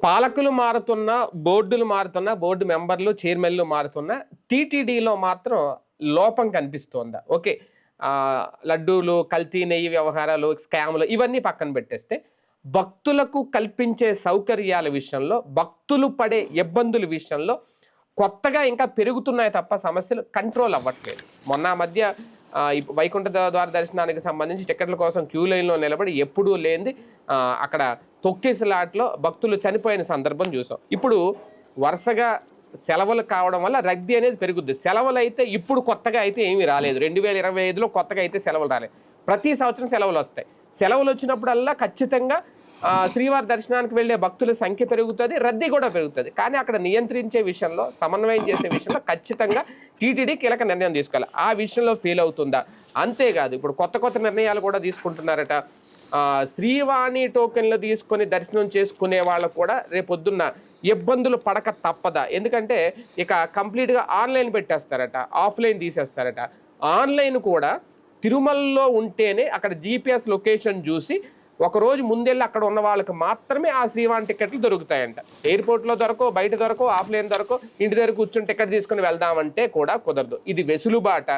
పాలకులు మారుతున్నా, బోర్డులు మారుతున్నా, బోర్డు మెంబర్లు, చైర్మన్‌లు మారుతున్నా, టీటీడీలో మాత్రం లోపం కనిపిస్తోందా? ఓకే. లడ్డూలు, కల్తీ నెయ్యి వ్యవహారాలు, స్కామ్‌లు ఇవన్నీ పక్కన పెట్టేస్తే, భక్తులకు కల్పించే సౌకర్యాల విషయంలో, భక్తులు పడే ఇబ్బందుల విషయంలో కొత్తగా ఇంకా పెరుగుతున్నాయి తప్ప సమస్యలు కంట్రోల్ అవ్వట్లేదు. మొన్న మధ్య వైకుంఠ ద్వార దర్శనానికి సంబంధించి టికెట్ల కోసం క్యూ లైన్‌లో నిలబడి ఎప్పుడూ లేనిది అక్కడ తొక్కేసలాటలో భక్తులు చనిపోయిన సందర్భం చూసాం. ఇప్పుడు వరుసగా సెలవులు కావడం వల్ల రద్దీ అనేది పెరుగుద్ది. సెలవులు అయితే ఇప్పుడు కొత్తగా అయితే ఏమీ రాలేదు. 2025లో కొత్తగా అయితే సెలవులు రాలేదు. ప్రతి సంవత్సరం సెలవులు వస్తాయి. సెలవులు వచ్చినప్పుడల్లా ఖచ్చితంగా శ్రీవారి దర్శనానికి వెళ్ళే భక్తుల సంఖ్య పెరుగుతుంది, రద్దీ కూడా పెరుగుతుంది. కానీ అక్కడ నియంత్రించే విషయంలో, సమన్వయం చేసే విషయంలో ఖచ్చితంగా టీటీడీ కీలక నిర్ణయం తీసుకోవాలి. ఆ విషయంలో ఫెయిల్ అవుతుందా? అంతేకాదు ఇప్పుడు కొత్త నిర్ణయాలు కూడా తీసుకుంటున్నారట. శ్రీవాణి టోకెన్లు తీసుకొని దర్శనం చేసుకునే వాళ్ళు కూడా రేపొద్దున్న ఇబ్బందులు పడక తప్పదా? ఎందుకంటే ఇక కంప్లీట్గా ఆన్లైన్ పెట్టేస్తారట, ఆఫ్లైన్ తీసేస్తారట. ఆన్లైన్ కూడా తిరుమలలో ఉంటేనే అక్కడ జీపీఎస్ లొకేషన్ చూసి ఒకరోజు ముందెళ్ళి అక్కడ ఉన్న వాళ్ళకి మాత్రమే ఆ శ్రీవాణి టికెట్లు దొరుకుతాయంట. ఎయిర్పోర్ట్లో దొరకవు, బయట దొరకవు, ఆఫ్లైన్ దొరకవు. ఇంటి దగ్గర కూర్చొని టికెట్ తీసుకుని వెళ్దామంటే కూడా కుదరదు. ఇది వెసులుబాట,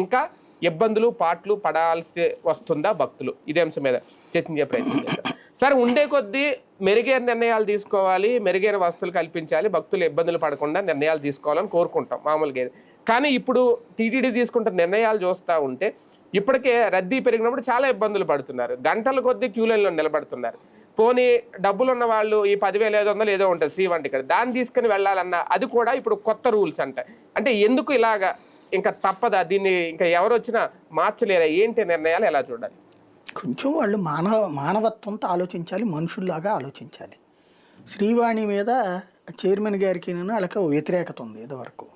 ఇంకా ఇబ్బందులు పాటలు పడాల్సి వస్తుందా భక్తులు? ఇదే అంశం మీద చర్చించే ప్రయత్నం చేస్తారు. సరే, ఉండే కొద్దీ మెరుగైన నిర్ణయాలు తీసుకోవాలి, మెరుగైన వసతులు కల్పించాలి, భక్తులు ఇబ్బందులు పడకుండా నిర్ణయాలు తీసుకోవాలని కోరుకుంటాం మామూలుగా. కానీ ఇప్పుడు టీటీడీ తీసుకుంటున్న నిర్ణయాలు చూస్తూ ఉంటే ఇప్పటికే రద్దీ పెరిగినప్పుడు చాలా ఇబ్బందులు పడుతున్నారు. గంటల కొద్దీ క్యూ లైన్లో నిలబడుతున్నారు. పోనీ డబ్బులు ఉన్న వాళ్ళు ఈ 10,500 ఏదో ఉంటుంది శ్రీవాణి టికెట్, దాన్ని తీసుకుని వెళ్ళాలన్నా అది కూడా ఇప్పుడు కొత్త రూల్స్ అంటే ఎందుకు ఇలాగా? ఇంకా తప్పదా? దీన్ని ఇంకా ఎవరు వచ్చినా మార్చలేరా? ఏంటి నిర్ణయాలు ఎలా చూడాలి? కొంచెం వాళ్ళు మానవత్వంతో ఆలోచించాలి, మనుషుల్లాగా ఆలోచించాలి. శ్రీవాణి మీద చైర్మన్ గారికి వాళ్ళకి వ్యతిరేకత ఉంది ఇదివరకు.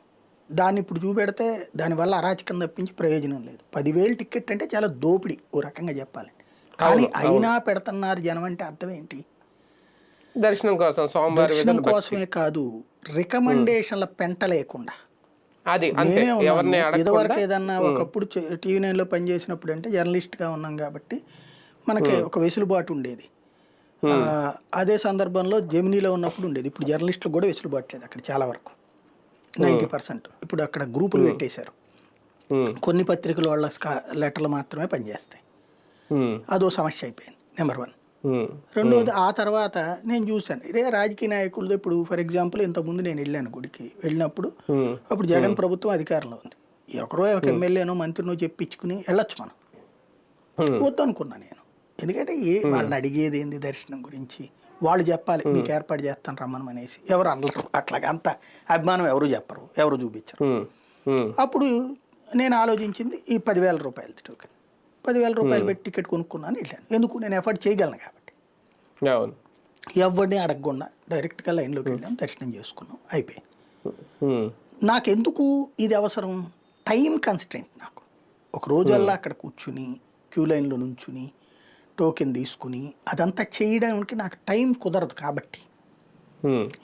దాన్ని ఇప్పుడు చూపెడితే దానివల్ల అరాచకం తప్పించి ప్రయోజనం లేదు. 10,000 టికెట్ అంటే చాలా దోపిడీ ఓ రకంగా చెప్పాలి. కానీ అయినా పెడుతున్నారు జనం అంటే అర్థం ఏంటి? దర్శనం కోసం, దర్శనం కోసమే కాదు, రికమెండేషన్ల పెంట లేకుండా. నేనే ఇదివరకు ఏదన్నా ఒకప్పుడు TV9లో పనిచేసినప్పుడు అంటే జర్నలిస్ట్గా ఉన్నాం కాబట్టి మనకి ఒక వెసులుబాటు ఉండేది. అదే సందర్భంలో జెమినీలో ఉన్నప్పుడు ఉండేది. ఇప్పుడు జర్నలిస్టులు కూడా వెసులుబాటు లేదు అక్కడ చాలా వరకు, 90%. ఇప్పుడు అక్కడ గ్రూపులు పెట్టేశారు. కొన్ని పత్రికలు వాళ్ళ లెటర్లు మాత్రమే పనిచేస్తాయి. అదో సమస్య అయిపోయింది, నెంబర్ 1. రెండోది, ఆ తర్వాత నేను చూశాను రాజకీయ నాయకులతో. ఇప్పుడు ఫర్ ఎగ్జాంపుల్ ఇంతకుముందు నేను వెళ్ళాను గుడికి, వెళ్ళినప్పుడు అప్పుడు జగన్ ప్రభుత్వం అధికారంలో ఉంది. ఎవరో ఒక ఎమ్మెల్యేనో మంత్రినో చెప్పించుకుని వెళ్ళొచ్చు మనం. వద్దు అనుకున్నా నేను. ఎందుకంటే వాళ్ళని అడిగేది ఏంది దర్శనం గురించి? వాళ్ళు చెప్పాలి, మీకు ఏర్పాటు చేస్తాను రమ్మని అనేసి. ఎవరు అనరు అట్లాగా, అంత అభిమానం ఎవరు చెప్పరు, ఎవరు చూపించరు. అప్పుడు నేను ఆలోచించింది ఈ 10,000 రూపాయల టోకెన్. 10,000 రూపాయలు పెట్టి టికెట్ కొనుక్కున్నాను, వెళ్ళాను. ఎందుకు? నేను ఎఫర్ట్ చేయగలను కాబట్టి. ఎవరిని అడగకుండా డైరెక్ట్గా లైన్లోకి వెళ్ళాం, దర్శనం చేసుకున్నాం, అయిపోయింది. నాకెందుకు ఇది అవసరం? టైం కన్స్ట్రెంట్ నాకు. ఒక రోజల్లా అక్కడ కూర్చుని క్యూ లైన్లో నుంచుని టోకెన్ తీసుకుని అదంతా చేయడానికి నాకు టైం కుదరదు కాబట్టి.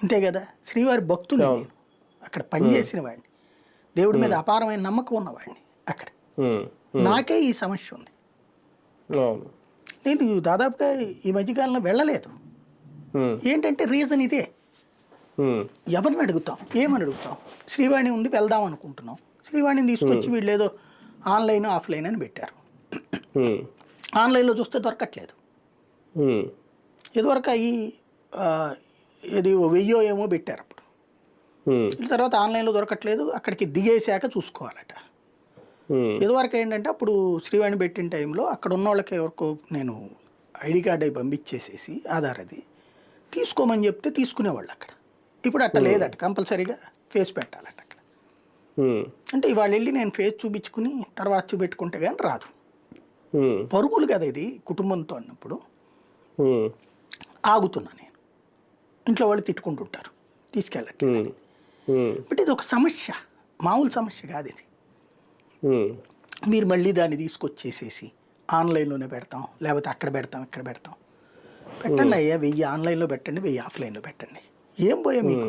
అంతే కదా, శ్రీవారి భక్తుని నేను, అక్కడ పనిచేసిన వాడిని, దేవుడి మీద అపారమైన నమ్మకం ఉన్నవాడిని. అక్కడ నాకే ఈ సమస్య ఉంది. నేను దాదాపుగా ఈ మధ్యకాలంలో వెళ్ళలేదు. ఏంటంటే రీజన్ ఇదే. ఎవరిని అడుగుతాం, ఏమని అడుగుతాం? శ్రీవాణి ఉంది, వెళ్దాం అనుకుంటున్నాం. శ్రీవాణిని తీసుకొచ్చి వీళ్ళు ఏదో ఆన్లైన్ ఆఫ్లైన్ అని పెట్టారు. ఆన్లైన్లో చూస్తే దొరకట్లేదు. ఇదివరకు ఇది 1000 ఏమో పెట్టారు అప్పుడు. తర్వాత ఆన్లైన్లో దొరకట్లేదు, అక్కడికి దిగేసాక చూసుకోవాలట. ఇదివరకు ఏంటంటే అప్పుడు శ్రీవాణి పెట్టిన టైంలో అక్కడ ఉన్న వాళ్ళకి ఎవరికో నేను ఐడి కార్డు అవి పంపించేసేసి ఆధార్ అది తీసుకోమని చెప్తే తీసుకునేవాళ్ళు అక్కడ. ఇప్పుడు అట్లా లేదట, కంపల్సరీగా ఫేస్ పెట్టాలట అక్కడ. అంటే ఇవాళ వెళ్ళి నేను ఫేస్ చూపించుకుని తర్వాత చూపెట్టుకుంటే కానీ రాదు. పరుగులు కదా ఇది, కుటుంబంతో అన్నప్పుడు ఆగుతున్నా నేను. ఇంట్లో వాళ్ళు తిట్టుకుంటుంటారు తీసుకెళ్ళట్లేదు. బట్ ఇది ఒక సమస్య, మామూలు సమస్య కాదు ఇది. మీరు మళ్ళీ దాన్ని తీసుకొచ్చేసేసి ఆన్లైన్లోనే పెడతాం, లేకపోతే అక్కడ పెడతాం, ఇక్కడ పెడతాం. పెట్టండి అయ్యా, 1000 ఆన్లైన్లో పెట్టండి, 1000 ఆఫ్లైన్లో పెట్టండి. ఏం పోయా మీకు?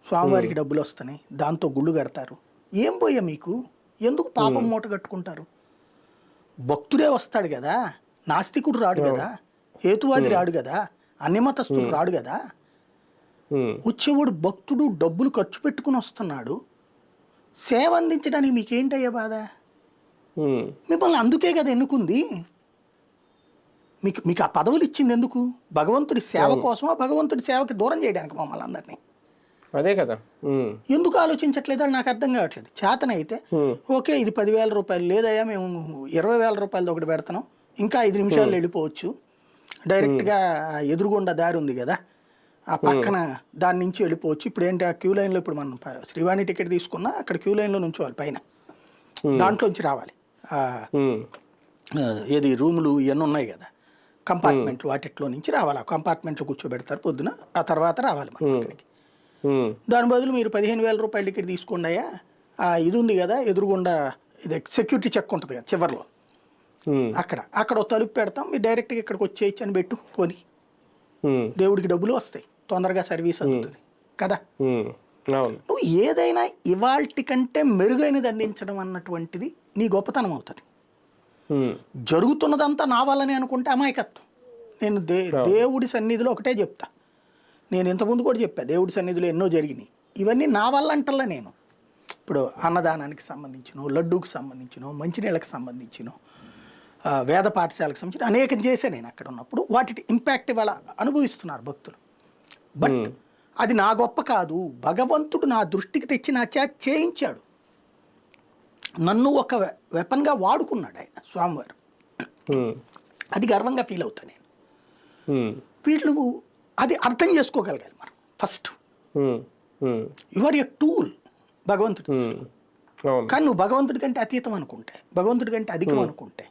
స్వామివారికి డబ్బులు వస్తున్నాయి, దాంతో గుళ్ళు కడతారు. ఏం పోయా మీకు? ఎందుకు పాపం మూట కట్టుకుంటారు? భక్తుడే వస్తాడు కదా, నాస్తికుడు రాడు కదా, హేతువాది రాడు కదా, అన్యమతస్థుడు రాడు కదా. వచ్చేవాడు భక్తుడు డబ్బులు ఖర్చు పెట్టుకుని వస్తున్నాడు, సేవ అందించడానికి మీకేంటయ్యా బాధ? మిమ్మల్ని అందుకే కదా ఎన్నుకుంది. మీకు మీకు ఆ పదవులు ఇచ్చింది ఎందుకు? భగవంతుడి సేవ కోసమా, భగవంతుడి సేవకి దూరం చేయడానికి మమ్మల్ని అందరినీ? అదే కదా. ఎందుకు ఆలోచించట్లేదు అని నాకు అర్థం కావట్లేదు. చేతనైతే ఓకే, ఇది 10,000 రూపాయలు, లేదయ్యా మేము 20,000 రూపాయలది ఒకటి పెడతాం, ఇంకా 5 నిమిషాలు వెళ్ళిపోవచ్చు, డైరెక్ట్గా ఎదురుగుండా దారి ఉంది కదా ఆ పక్కన, దాని నుంచి వెళ్ళిపోవచ్చు. ఇప్పుడు ఏంటి, ఆ క్యూ లైన్లో ఇప్పుడు మనం శ్రీవాణి టికెట్ తీసుకున్నా అక్కడ క్యూ లైన్లో నుంచోవాలి, పైన దాంట్లోంచి రావాలి. ఏది రూములు ఇవన్నీ ఉన్నాయి కదా, కంపార్ట్మెంట్లు, వాటిట్లో నుంచి రావాలి. ఆ కంపార్ట్మెంట్లో కూర్చోబెడతారు పొద్దున, ఆ తర్వాత రావాలి మనం అక్కడికి. దాని బదులు మీరు 15,000 రూపాయల టికెట్ తీసుకోండి అయ్యా, ఇది ఉంది కదా ఎదురుగుండా, ఇది సెక్యూరిటీ చెక్ ఉంటుంది కదా చివరిలో, అక్కడ ఒక తలుపు పెడతాం, మీరు డైరెక్ట్గా ఇక్కడికి వచ్చేయచ్చు అని పెట్టు, పోని దేవుడికి డబ్బులు వస్తాయి, తొందరగా సర్వీస్ అవుతుంది కదా. నువ్వు ఏదైనా ఇవాల్టి కంటే మెరుగైనది అందించడం అన్నటువంటిది నీ గొప్పతనం అవుతుంది. జరుగుతున్నదంతా నా వల్లనే అనుకుంటే అమాయకత్వం. నేను దేవుడి సన్నిధిలో ఒకటే చెప్తా, నేను ఇంతకుముందు కూడా చెప్పా, దేవుడి సన్నిధిలో ఎన్నో జరిగినాయి, ఇవన్నీ నా వల్ల అంటల్లా. నేను ఇప్పుడు అన్నదానానికి సంబంధించిన, లడ్డూకి సంబంధించిన, మంచినీళ్ళకి సంబంధించిన, వేద పాఠశాలకు సంబంధించిన అనేకం చేశాను నేను అక్కడ ఉన్నప్పుడు. వాటి ఇంపాక్ట్ ఇవాళ అనుభవిస్తున్నారు భక్తులు. బట్ అది నా గొప్ప కాదు, భగవంతుడు నా దృష్టికి తెచ్చి నా చేత చేయించాడు, నన్ను ఒక వెపన్గా వాడుకున్నాడు ఆయన స్వామివారు. అది గర్వంగా ఫీల్ అవుతాను నేను. వీళ్ళు అది అర్థం చేసుకోగలగాలి మనం first. You are a tool భగవంతుడి. కానీ నువ్వు భగవంతుడి కంటే అతీతం అనుకుంటే, భగవంతుడి కంటే అధికం అనుకుంటే,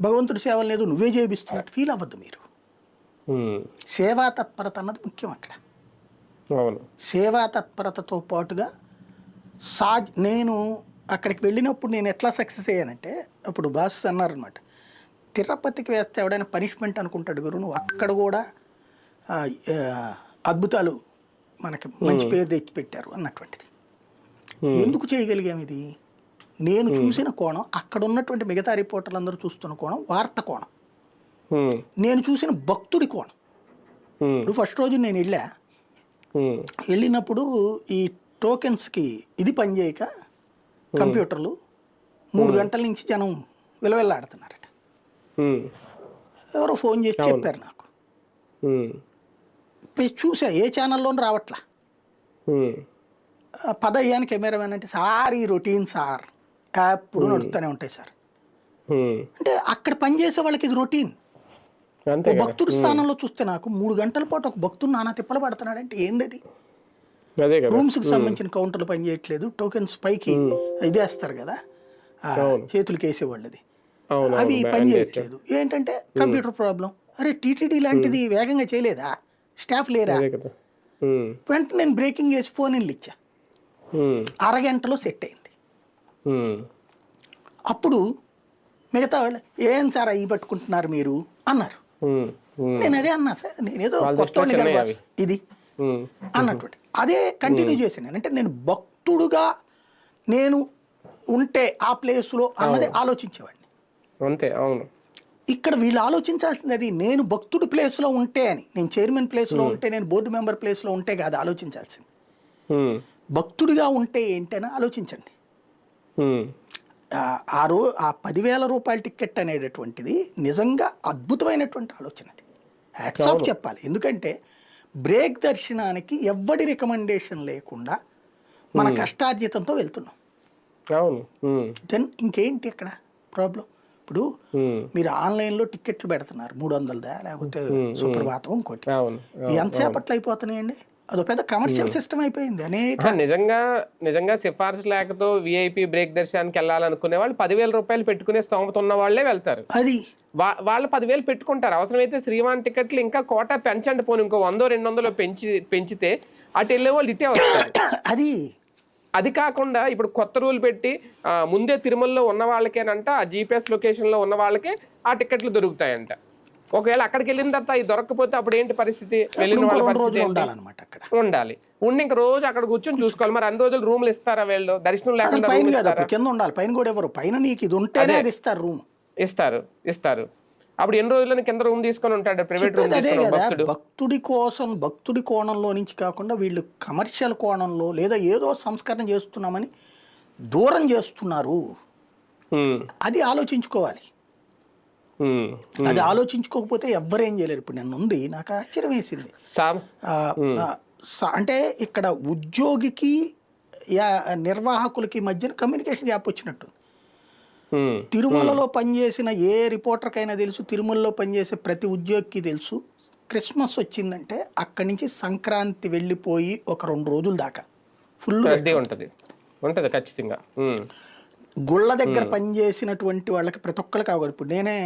భగవంతుడి సేవలు లేదు నువ్వే చేపిస్తున్నట్టు ఫీల్ అవ్వద్దు మీరు. సేవా తత్పరత అన్నది ముఖ్యం అక్కడ. సేవా తత్పరతతో పాటుగా నేను అక్కడికి వెళ్ళినప్పుడు నేను ఎట్లా సక్సెస్ అయ్యానంటే, అప్పుడు బాస్ అన్నారనమాట, తిరుపతికి వేస్తే ఎవడైనా పనిష్మెంట్ అనుకుంటాడు గురు, నువ్వు అక్కడ కూడా అద్భుతాలు మనకి మంచి పేరు తెచ్చి పెట్టారు అన్నటువంటిది. ఎందుకు చేయగలిగాం ఇది? నేను చూసిన కోణం, అక్కడ ఉన్నటువంటి మిగతా రిపోర్టర్లు అందరూ చూస్తున్న కోణం వార్త కోణం, నేను చూసిన భక్తుడి కోణం. ఇప్పుడు ఫస్ట్ రోజు నేను వెళ్ళినప్పుడు ఈ టోకెన్స్కి ఇది పనిచేయక కంప్యూటర్లు 3 గంటల నుంచి జనం విలవెల్లాడుతున్నారట. ఎవరో ఫోన్ చేసి చెప్పారు నాకు, చూసా ఏ ఛానల్లోనూ రావట్లా. పదయ్యాని కెమెరామెన్ అంటే, సార్ ఈ రొటీన్ సార్ ఎప్పుడు నడుస్తూనే ఉంటాయి సార్ అంటే, అక్కడ పనిచేసే వాళ్ళకి ఇది రొటీన్. భక్తుడి స్థానంలో చూస్తే నాకు 3 గంటల పాటు ఒక భక్తుడు నానా తిప్పలు పడుతున్నాడంటే ఏంది? రూమ్స్కి సంబంధించిన కౌంటర్లు పనిచేయట్లేదు, టోకెన్స్ పైకి ఇదేస్తారు కదా చేతులకి వేసేవాళ్ళది, అవి పనిచేయట్లేదు. ఏంటంటే కంప్యూటర్ ప్రాబ్లం. అరే టీటీడీ లాంటిది వేగంగా చేయలేదా? స్టాఫ్ లేరా? వెంటనే నేను బ్రేకింగ్ చేసి ఫోన్ ఇచ్చా, అరగంటలో సెట్ అయింది. అప్పుడు మిగతా వాళ్ళు ఏం సార్ అవి పట్టుకుంటున్నారు మీరు అన్నారు. నేను అదే అన్నా, సార్ నేనేదో కొత్త ఇది అన్నటువంటి అదే కంటిన్యూ చేశాను. అంటే నేను భక్తుడుగా నేను ఉంటే ఆ ప్లేస్లో అన్నది ఆలోచించేవాడిని. అంతే. అవును. ఇక్కడ వీళ్ళు ఆలోచించాల్సింది అది, నేను భక్తుడి ప్లేస్లో ఉంటే అని. నేను చైర్మన్ ప్లేస్లో ఉంటే, నేను బోర్డు మెంబర్ ప్లేస్లో ఉంటే కాదు ఆలోచించాల్సింది, భక్తుడిగా ఉంటే ఏంటని ఆలోచించండి. ఆ 10,000 రూపాయల టికెట్ అనేటటువంటిది నిజంగా అద్భుతమైనటువంటి ఆలోచన. అది హ్యాట్స్ ఆఫ్ చెప్పాలి. ఎందుకంటే బ్రేక్ దర్శనానికి ఎవ్వడి రికమెండేషన్ లేకుండా మన కష్టార్జితంతో వెళ్తున్నాం. దెన్ ఇంకేంటి అక్కడ ప్రాబ్లం? ఇప్పుడు మీరు ఆన్లైన్లో టికెట్లు పెడుతున్నారు, 300దా లేకపోతే సుప్రభాతం ఇంకోటి, ఎంతసేపట్లో అయిపోతున్నాయండి? అదో పెద్ద కమర్షియల్ సిస్టమ్ అయిపోయింది. అనేక నిజంగా సిఫార్సు లేకతో విఐపి బ్రేక్ దర్శనానికి వెళ్ళాలనుకునే వాళ్ళు 10,000 రూపాయలు పెట్టుకునే స్తోమత ఉన్న వాళ్ళే వెళ్తారు. అది వాళ్ళు 10,000 పెట్టుకుంటారు. అవసరమైతే శ్రీవాణి టికెట్లు ఇంకా కోటా పెంచండి, పోనీ ఇంకో 100-200 పెంచితే అటు వెళ్ళే వాళ్ళు ఇటే వస్తారు. అది కాకుండా ఇప్పుడు కొత్త రూల్ పెట్టి ముందే తిరుమలలో ఉన్న వాళ్ళకేనంట, ఆ జీపీఎస్ లొకేషన్లో ఉన్న వాళ్ళకే ఆ టికెట్లు దొరుకుతాయంట. ఒకవేళ అక్కడికి వెళ్ళిన తర్వాత ఇది దొరకకపోతే అప్పుడు ఏంటి పరిస్థితి? వెళ్ళిన వాళ్ళ పరిస్థితి ఉండాలి, ఉండి ఇంక రోజు అక్కడ కూర్చొని చూసుకోవాలి. మరి అన్ని రోజులు రూమ్లు ఇస్తారా వీళ్ళు? దర్శనం లేకుండా కింద ఉండాలి, పైన కూడా ఎవరు? పైన నీకు ఇది ఉంటేనే అది ఇస్తారు, రూమ్ ఇస్తారు. అప్పుడు ఎన్ని రోజులని కింద రూమ్ తీసుకొని ఉంటాడు, ప్రైవేట్ రూమ్ అదే తీసుకొని కదా, భక్తుడు. భక్తుడి కోసం భక్తుడి కోణంలో నుంచి కాకుండా వీళ్ళు కమర్షియల్ కోణంలో లేదా ఏదో సంస్కరణ చేస్తున్నామని దూరం చేస్తున్నారు. అది ఆలోచించుకోవాలి. అది ఆలోచించుకోకపోతే ఎవ్వరేం చేయలేరు. ఇప్పుడు నేను ఉంది, నాకు ఆశ్చర్యం వేసింది. అంటే ఇక్కడ ఉద్యోగికి నిర్వాహకులకి మధ్యన కమ్యూనికేషన్ గ్యాప్ వచ్చినట్టు. తిరుమలలో పనిచేసిన ఏ రిపోర్టర్కైనా తెలుసు, తిరుమలలో పనిచేసే ప్రతి ఉద్యోగికి తెలుసు, క్రిస్మస్ వచ్చిందంటే అక్కడి నుంచి సంక్రాంతి వెళ్ళిపోయి ఒక 2 రోజుల దాకా ఫుల్ ఉంటుంది ఖచ్చితంగా. గుళ్ళ దగ్గర పనిచేసినటువంటి వాళ్ళకి ప్రతి ఒక్కరికి అవగాడు. ఇప్పుడు నేనే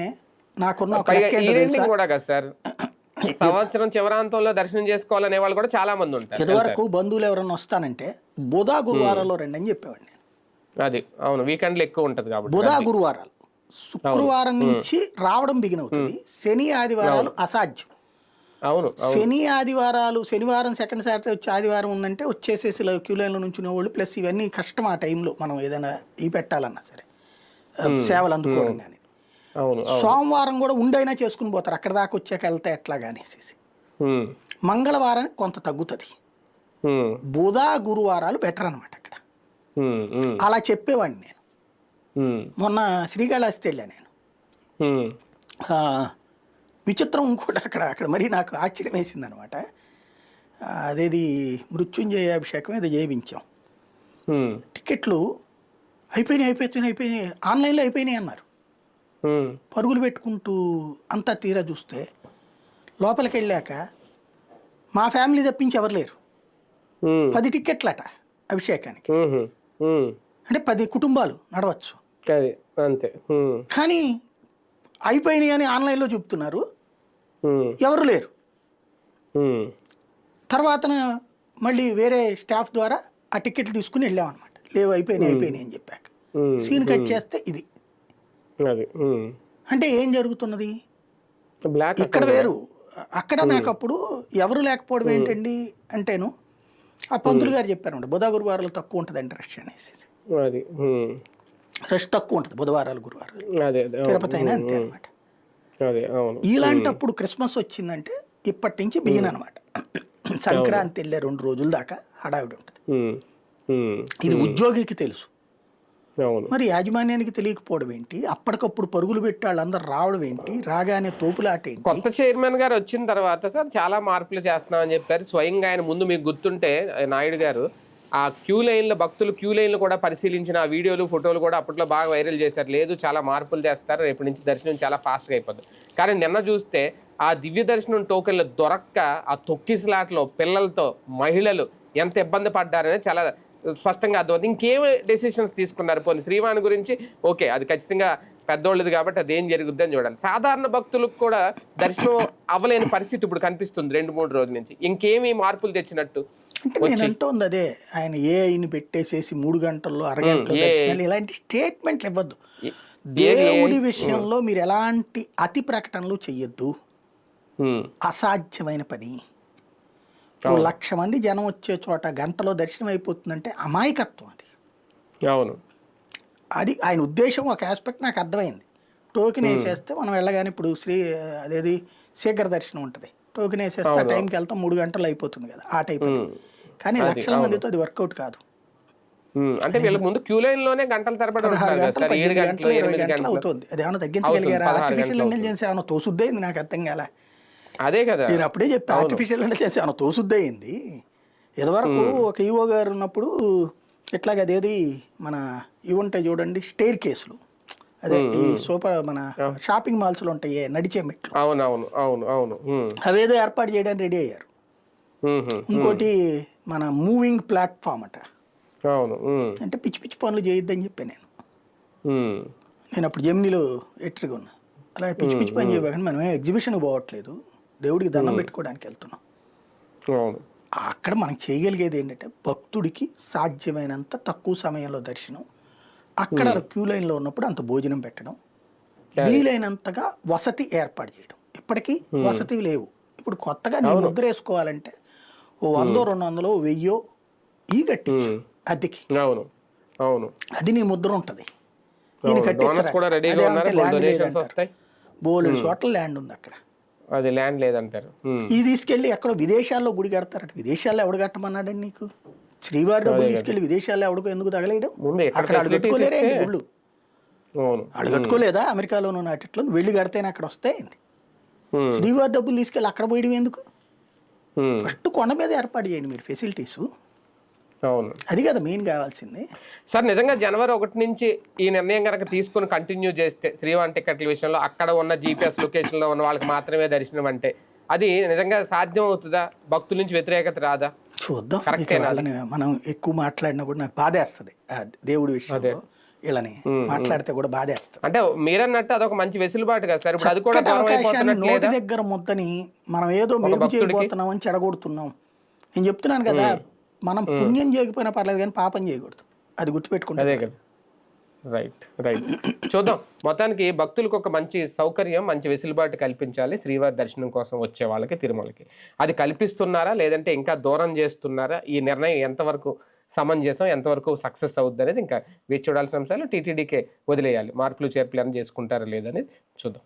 నాకున్న కూడా కదా సార్, సంవత్సరం చివరాంతంలో దర్శనం చేసుకోవాలనే వాళ్ళు కూడా చాలా మంది ఉంటారు. ఇదివరకు బంధువులు ఎవరన్నా వస్తానంటే బుధ గురువారాల్లో రండి అని చెప్పేవాడిని నేను. అది అవును, వీకెండ్లు ఎక్కువ ఉంటది కాబట్టి. బుధ గురువారాలు, శుక్రవారం నుంచి రావడం బిగిన్ అవుతుంది. శని ఆదివారాలు అసాధ్యం. అవును, శని ఆదివారాలు, శనివారం సెకండ్ సాటర్డే వచ్చి ఆదివారం ఉందంటే వచ్చేసేసి క్యూ లైన్లో నుంచి వాళ్ళు, ప్లస్ ఇవన్నీ కష్టం ఆ టైంలో మనం ఏదైనా పెట్టాలన్నా సరే, సేవలు అందుకోవడం కానీ. సోమవారం కూడా ఉండైనా చేసుకుని పోతారు, అక్కడ దాకా వచ్చాక వెళ్తే ఎట్లా కానేసేసి. మంగళవారం కొంత తగ్గుతుంది. బుధ గురువారాలు బెటర్ అనమాట అక్కడ. అలా చెప్పేవాడిని నేను. మొన్న శ్రీకాళహస్తి వెళ్ళా నేను. విచిత్రం ఇంకోటి అక్కడ మరీ నాకు ఆశ్చర్యం వేసింది అనమాట. అదేది మృత్యుంజయ అభిషేకం ఏదో చేయించాం. టికెట్లు అయిపోయినాయి ఆన్లైన్లో అయిపోయినాయి అన్నారు. పరుగులు పెట్టుకుంటూ అంతా తీరా చూస్తే లోపలికి వెళ్ళాక మా ఫ్యామిలీ తప్పించి ఎవరు లేరు. 10 టికెట్లట అభిషేకానికి. అంటే 10 కుటుంబాలు నడవచ్చు అంతే. కానీ అయిపోయినాయి అని ఆన్లైన్లో చూపుతున్నారు, ఎవరు లేరు. తర్వాత మళ్ళీ వేరే స్టాఫ్ ద్వారా ఆ టికెట్లు తీసుకుని వెళ్ళామన్నమాట. లేవు, అయిపోయినాయి అని చెప్పాక సీన్ కట్ చేస్తే ఇది. అంటే ఏం జరుగుతున్నది ఇక్కడ వేరు, అక్కడ. నాకు అప్పుడు ఎవరు లేకపోవడం ఏంటండి అంటేను, ఆ పంతులు గారు చెప్పారు బుధ గురువారాలు తక్కువ ఉంటుందండి రష్ అనేసి. రష్ తక్కువ ఉంటుంది బుధవారాలు గురువారాలు, తిరుపతి అయినా అంతే అనమాట. ఇలాంటప్పుడు క్రిస్మస్ వచ్చిందంటే ఇప్పటి నుంచి బిగిన్ అనమాట. సంక్రాంతి వెళ్ళే 2 రోజుల దాకా హడావిడి ఉంటుంది. ఇది ఉద్యోగికి తెలుసు, మరి యాజమాన్యానికి తెలియకపోవడం ఏంటి? అప్పటికప్పుడు పరుగులు పెట్టి వాళ్ళందరూ రావడం ఏంటి? రాగానే తోపులాట ఏంటి? కొత్త చైర్మన్ గారు వచ్చిన తర్వాత సార్ చాలా మార్పులు చేస్తున్నామని చెప్పారు. స్వయంగా ఆయన ముందు మీకు గుర్తుంటే నాయుడు గారు ఆ క్యూ లైన్లో భక్తులు క్యూ లైన్లు కూడా పరిశీలించిన ఆ వీడియోలు ఫోటోలు కూడా అప్పట్లో బాగా వైరల్ చేశారు. లేదు చాలా మార్పులు చేస్తారు, రేపటి నుంచి దర్శనం చాలా ఫాస్ట్గా అయిపోతుంది. కానీ నిన్న చూస్తే ఆ దివ్య దర్శనం టోకెన్లు దొరక్క ఆ తొక్కిసలాట్లో పిల్లలతో మహిళలు ఎంత ఇబ్బంది పడ్డారనే చాలా స్పష్టంగా అర్థమవుతుంది. ఇంకేం డెసిషన్స్ తీసుకున్నారు? పోనీ శ్రీవాణి గురించి ఓకే, అది ఖచ్చితంగా పెద్దోళ్ళది కాబట్టి అదేం జరుగుద్ది అని చూడాలి. సాధారణ భక్తులకు కూడా దర్శనం అవ్వలేని పరిస్థితి ఇప్పుడు కనిపిస్తుంది 2-3 రోజుల నుంచి. ఇంకేమి మార్పులు తెచ్చినట్టు? అంటే నేను అంటోంది అదే, ఆయన ఏఐని పెట్టేసేసి 3 గంటల్లో అరగంటలో దర్శనాలు ఇలాంటి స్టేట్మెంట్లు ఇవ్వద్దు. దేవుడి విషయంలో మీరు ఎలాంటి అతి ప్రకటనలు చెయ్యొద్దు. అసాధ్యమైన పని. 1,00,000 మంది జనం వచ్చే చోట గంటలో దర్శనం అయిపోతుందంటే అమాయకత్వం అది. అవును, అది ఆయన ఉద్దేశం. ఒక ఆస్పెక్ట్ నాకు అర్థమైంది. టోకెన్ వేసేస్తే మనం వెళ్ళగానే ఇప్పుడు అదేది శీఘ్ర దర్శనం ఉంటుంది, టోకెన్ వేసేస్తే ఆ టైంకి వెళ్తాం 3 గంటలు అయిపోతుంది కదా, ఆ టైప్. కానీ 1,00,000 మందితో అది వర్కౌట్ కాదు. అంటే వీళ్ళకి ముందు క్యూ లైన్ లోనే గంటల తరబడి 16 గంటలు 18 గంటలు 20 గంటలు అవుతుంది. అది ఏమైనా తగ్గించగలిగారా? ఆర్టిఫిషియల్ ఇంటెలిజెన్స్ ఏమైనా తోసుద్దేంది? నాకు అర్థం కాల. అదే కదా నేను అప్పుడే చెప్పి, ఆర్టిఫిషియల్ ఇంటెలిజెన్స్ ఏమైనా తోసుద్దయింది. ఇదివరకు ఒక ఈవో గారు ఉన్నప్పుడు ఇట్లాగ అదేది మన ఇవి ఉంటాయి చూడండి, స్టెయిర్ కేసులు, అదే ఈ సూపర్ మన షాపింగ్ మాల్స్ లో ఉంటాయి నడిచే మెట్లు, అవేదో ఏర్పాటు చేయడానికి రెడీ అయ్యారు. ఇంకోటి మన మూవింగ్ ప్లాట్ఫామ్ అట. అంటే పిచ్చి పిచ్చి పనులు చేయొద్దని చెప్పాను నేను అప్పుడు జెమినీలో ఎట్రిగా ఉన్నా. అలా పిచ్చి పిచ్చి పని చేయకండి, మనం ఎగ్జిబిషన్ పోవట్లేదు, దేవుడికి దండం పెట్టుకోవడానికి వెళ్తున్నాం. అక్కడ మనం చేయగలిగేది ఏంటంటే భక్తుడికి సాధ్యమైనంత తక్కువ సమయంలో దర్శనం, అక్కడ క్యూ లైన్లో ఉన్నప్పుడు అంత భోజనం పెట్టడం, వీలైనంతగా వసతి ఏర్పాటు చేయడం. ఇప్పటికీ వసతి లేవు. ఇప్పుడు కొత్తగా నీ ముద్ర వేసుకోవాలంటే 100-200 1000 ఈ కట్టించు అద్దెకి, అది నీ ముద్ర ఉంటుంది. బోలెడు చోట్ల ల్యాండ్ ఉంది అక్కడ. అది ల్యాండ్ లేదంటారు. ఇది తీసుకెళ్ళి ఎక్కడో విదేశాల్లో గుడి కడతారట. విదేశాల్లో ఎవడు కట్టమన్నాడండి నీకు? శ్రీవారి డబ్బులు తీసుకెళ్లి విదేశాల్లో ఎవడికో ఎందుకు తగలేయడం? అక్కడ వాళ్ళు కట్టుకోలేరే గుళ్ళు, వాళ్ళు కట్టుకోలేదా? అమెరికాలోనూ నాటిట్లో వెళ్ళి కడితేనే అక్కడ వస్తాయండి. శ్రీవారి డబ్బులు తీసుకెళ్ళి అక్కడ పోయడం ఎందుకు? ఫస్ట్ కొండ మీద ఏర్పాటు చేయండి మీరు ఫెసిలిటీస్. అవును, అది కదా మెయిన్ కావాల్సింది. సార్ నిజంగా జనవరి 1 నుంచి ఈ నిర్ణయం కనుక తీసుకుని కంటిన్యూ చేస్తే శ్రీవారి టికెట్ల విషయంలో అక్కడ ఉన్న జీపీఎస్ లొకేషన్ లో ఉన్న వాళ్ళకి మాత్రమే దర్శనం అంటే అది నిజంగా సాధ్యం అవుతుందా? భక్తుల నుంచి వ్యతిరేకత రాదా? చూద్దాం. వాళ్ళని మనం ఎక్కువ మాట్లాడినా కూడా నాకు బాధేస్తుంది దేవుడి విషయంలో. వీళ్ళని మాట్లాడితే కూడా బాధేస్తుంది. అంటే మీరన్నట్టు అదొక మంచి వెసులుబాటు కదా సార్. ఇప్పుడు అది కూడా అవకాశాన్ని నోటి దగ్గర ముద్దని మనం ఏదో మెరుగు చేయబోతున్నాం అని చెడగొడుతున్నాం. నేను చెప్తున్నాను కదా, మనం పుణ్యం చేయకపోయినా పర్లేదు కానీ పాపం చేయకూడదు, అది గుర్తుపెట్టుకుంటే. అదే కదా. Right right. చూద్దాం. మొత్తానికి భక్తులకు ఒక మంచి సౌకర్యం, మంచి వెసులుబాటు కల్పించాలి శ్రీవారి దర్శనం కోసం వచ్చే వాళ్ళకి, తిరుమలకి. అది కల్పిస్తున్నారా లేదంటే ఇంకా దూరం చేస్తున్నారా? ఈ నిర్ణయం ఎంతవరకు సమంజసం, ఎంతవరకు సక్సెస్ అవుద్ది అనేది ఇంకా వేచి చూడాల్సిన అంశాలు. టీటీడీకే వదిలేయాలి. మార్పులు చేర్పులు చేసుకుంటారా లేదనేది చూద్దాం.